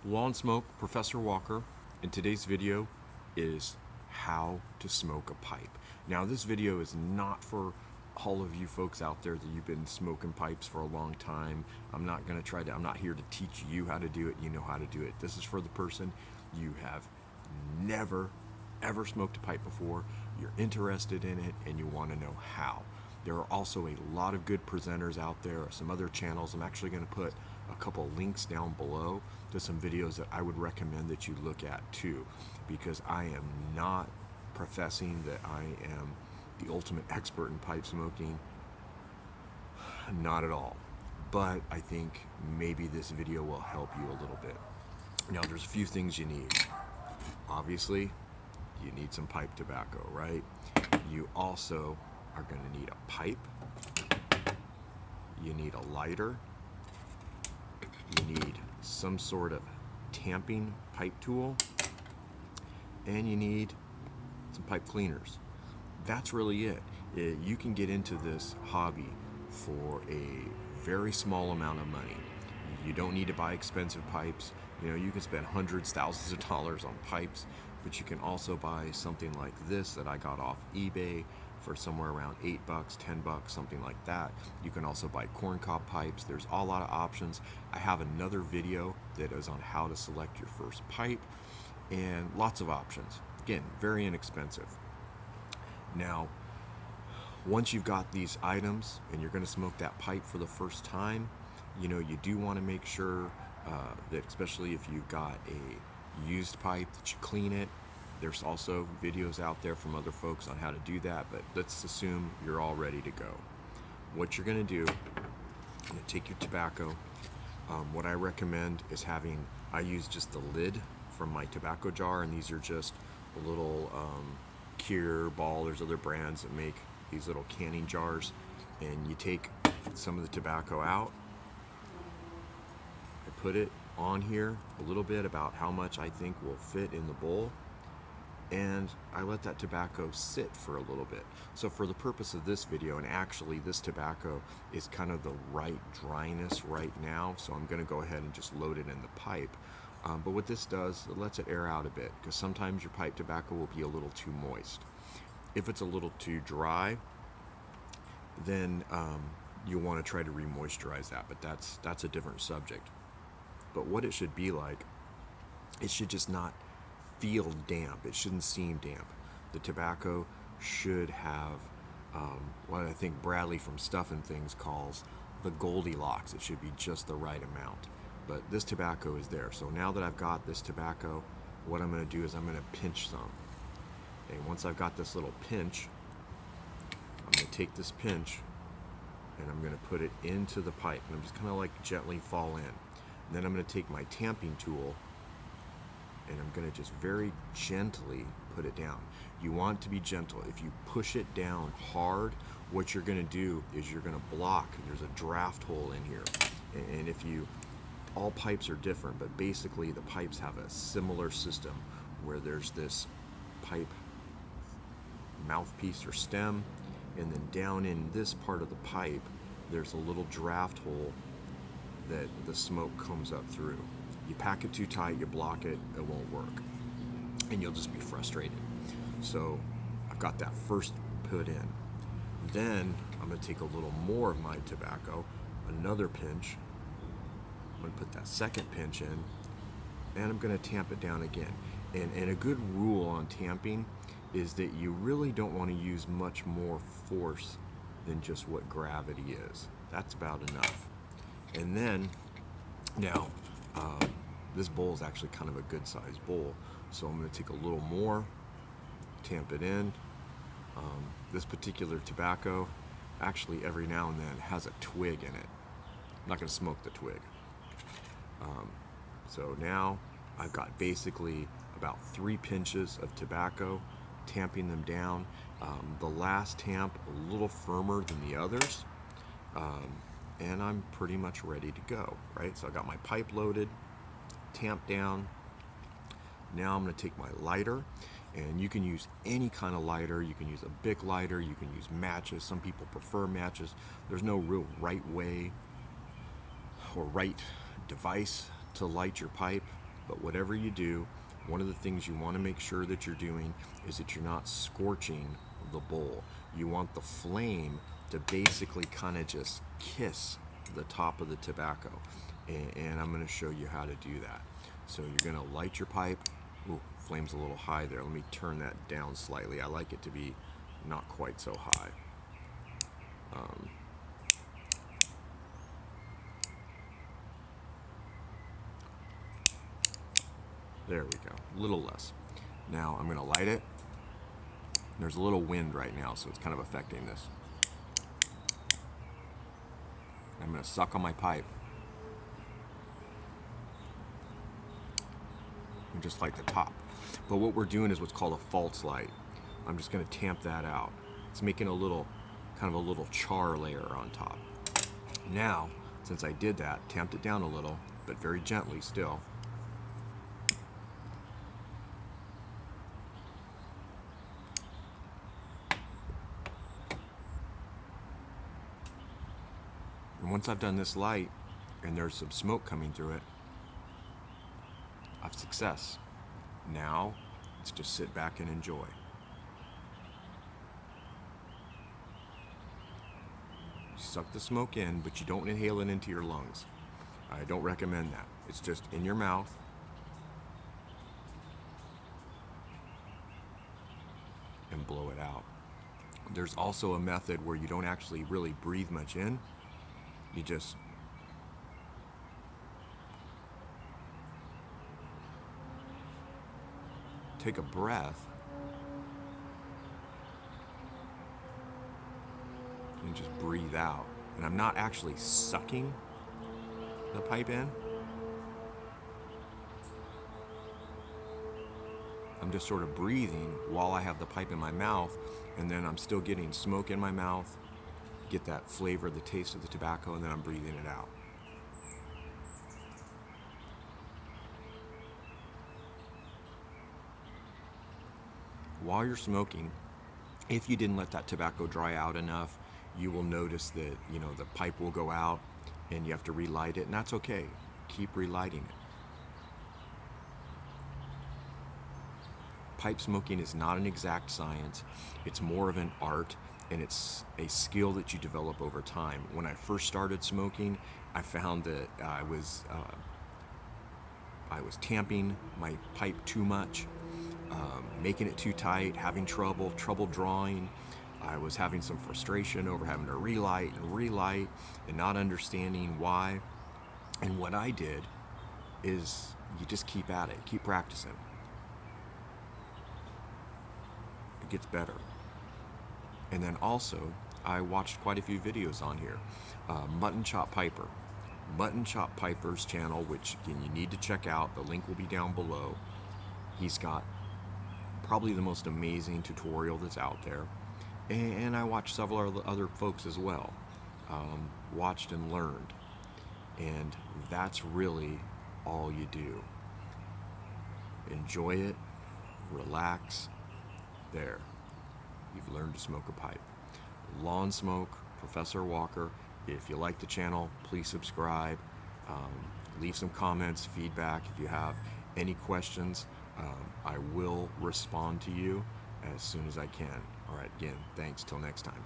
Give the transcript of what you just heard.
Lawn Smoke, Professor Walker, and today's video is how to smoke a pipe. Now this video is not for all of you folks out there that you've been smoking pipes for a long time. I'm not here to teach you how to do it. You know how to do it. This is for the person you have never ever smoked a pipe before, you're interested in it, and you want to know how. There are also a lot of good presenters out there, some other channels. I'm actually going to put a couple links down below to some videos that I would recommend that you look at too, because I am not professing that I am the ultimate expert in pipe smoking. Not at all. But I think maybe this video will help you a little bit. Now, there's a few things you need. Obviously, you need some pipe tobacco, right? You also are going to need a pipe. You need a lighter. You need some sort of tamping pipe tool. And you need some pipe cleaners. That's really it. You can get into this hobby for a very small amount of money. You don't need to buy expensive pipes. You know, you can spend hundreds, thousands of dollars on pipes, but you can also buy something like this that I got off eBay for somewhere around $8, $10, something like that. You can also buy corncob pipes. There's a lot of options. I have another video that is on how to select your first pipe, and lots of options. Again, very inexpensive. Now, once you've got these items and you're going to smoke that pipe for the first time, you know, you do want to make sure that, especially if you've got a used pipe, that you clean it. There's also videos out there from other folks on how to do that, but let's assume you're all ready to go. What you're going to do, you're going to take your tobacco. What I recommend is I use just the lid from my tobacco jar, and these are just a little Cure, Ball. There's other brands that make these little canning jars, and you take some of the tobacco out. I put it on here a little bit, about how much I think will fit in the bowl, and I let that tobacco sit for a little bit. So for the purpose of this video, and actually this tobacco is kind of the right dryness right now, so I'm going to go ahead and just load it in the pipe. But what this does, it lets it air out a bit, because sometimes your pipe tobacco will be a little too moist. If it's a little too dry, then you'll want to try to re-moisturize that, but that's a different subject. But what it should be like, it should just not feel damp. It shouldn't seem damp. The tobacco should have what I think Bradley from Stuff and Things calls the Goldilocks. It should be just the right amount. But this tobacco is there. So now that I've got this tobacco, what I'm going to do is I'm going to pinch some. Okay, once I've got this little pinch, I'm going to take this pinch and I'm going to put it into the pipe. And I'm just kind of like gently fall in. And then I'm going to take my tamping tool and I'm going to just very gently put it down. You want to be gentle. If you push it down hard, what you're going to do is you're going to block. There's a draft hole in here. And if you, all pipes are different, but basically the pipes have a similar system where there's this pipe mouthpiece or stem, and then down in this part of the pipe, there's a little draft hole that the smoke comes up through. You pack it too tight, you block it, it won't work, and you'll just be frustrated. So I've got that first put in. Then I'm going to take a little more of my tobacco, another pinch. I'm going to put that second pinch in, and I'm going to tamp it down again. And a good rule on tamping is that you really don't want to use much more force than just what gravity is. That's about enough. And then, now, this bowl is actually kind of a good sized bowl, so I'm going to take a little more, tamp it in. This particular tobacco, actually every now and then, has a twig in it. I'm not going to smoke the twig. So now I've got basically about 3 pinches of tobacco, tamping them down. The last tamp a little firmer than the others, and I'm pretty much ready to go, right? So I got my pipe loaded, tamped down. Now I'm going to take my lighter, and you can use any kind of lighter. You can use a Bic lighter, you can use matches. Some people prefer matches. There's no real right way or right device to light your pipe. But whatever you do, one of the things you want to make sure that you're doing is that you're not scorching the bowl. You want the flame to basically kind of just kiss the top of the tobacco. And I'm going to show you how to do that. So you're going to light your pipe. Ooh, flame's a little high there. Let me turn that down slightly. I like it to be not quite so high. There we go, a little less. Now I'm gonna light it. There's a little wind right now, so it's kind of affecting this. I'm gonna suck on my pipe. And just light the top. But what we're doing is what's called a false light. I'm just gonna tamp that out. It's making a little, kind of a little char layer on top. Now, since I did that, tamped it down a little, but very gently still. And once I've done this light, and there's some smoke coming through it, I've success. Now, let's just sit back and enjoy. Suck the smoke in, but you don't inhale it into your lungs. I don't recommend that. It's just in your mouth. And blow it out. There's also a method where you don't actually really breathe much in. You just take a breath and just breathe out. And I'm not actually sucking the pipe in. I'm just sort of breathing while I have the pipe in my mouth, and then I'm still getting smoke in my mouth, get that flavor, the taste of the tobacco, and then I'm breathing it out. While you're smoking, if you didn't let that tobacco dry out enough, you will notice that, the pipe will go out and you have to relight it, and that's okay. Keep relighting it. Pipe smoking is not an exact science. It's more of an art, and it's a skill that you develop over time. When I first started smoking, I found that I was tamping my pipe too much, making it too tight, having trouble drawing. I was having some frustration over having to relight and not understanding why. And what I did is you just keep at it, keep practicing. It gets better. And then also, I watched quite a few videos on here. Muttonchop Piper. Muttonchop Piper's channel, which again, you need to check out. The link will be down below. He's got probably the most amazing tutorial that's out there. And I watched several other folks as well. Watched and learned. And that's really all you do. Enjoy it, relax. There, you've learned to smoke a pipe. Lawn Smoke, Professor Walker. If you like the channel, please subscribe. Leave some comments, feedback. If you have any questions, I will respond to you as soon as I can. All right, again, thanks. Till next time.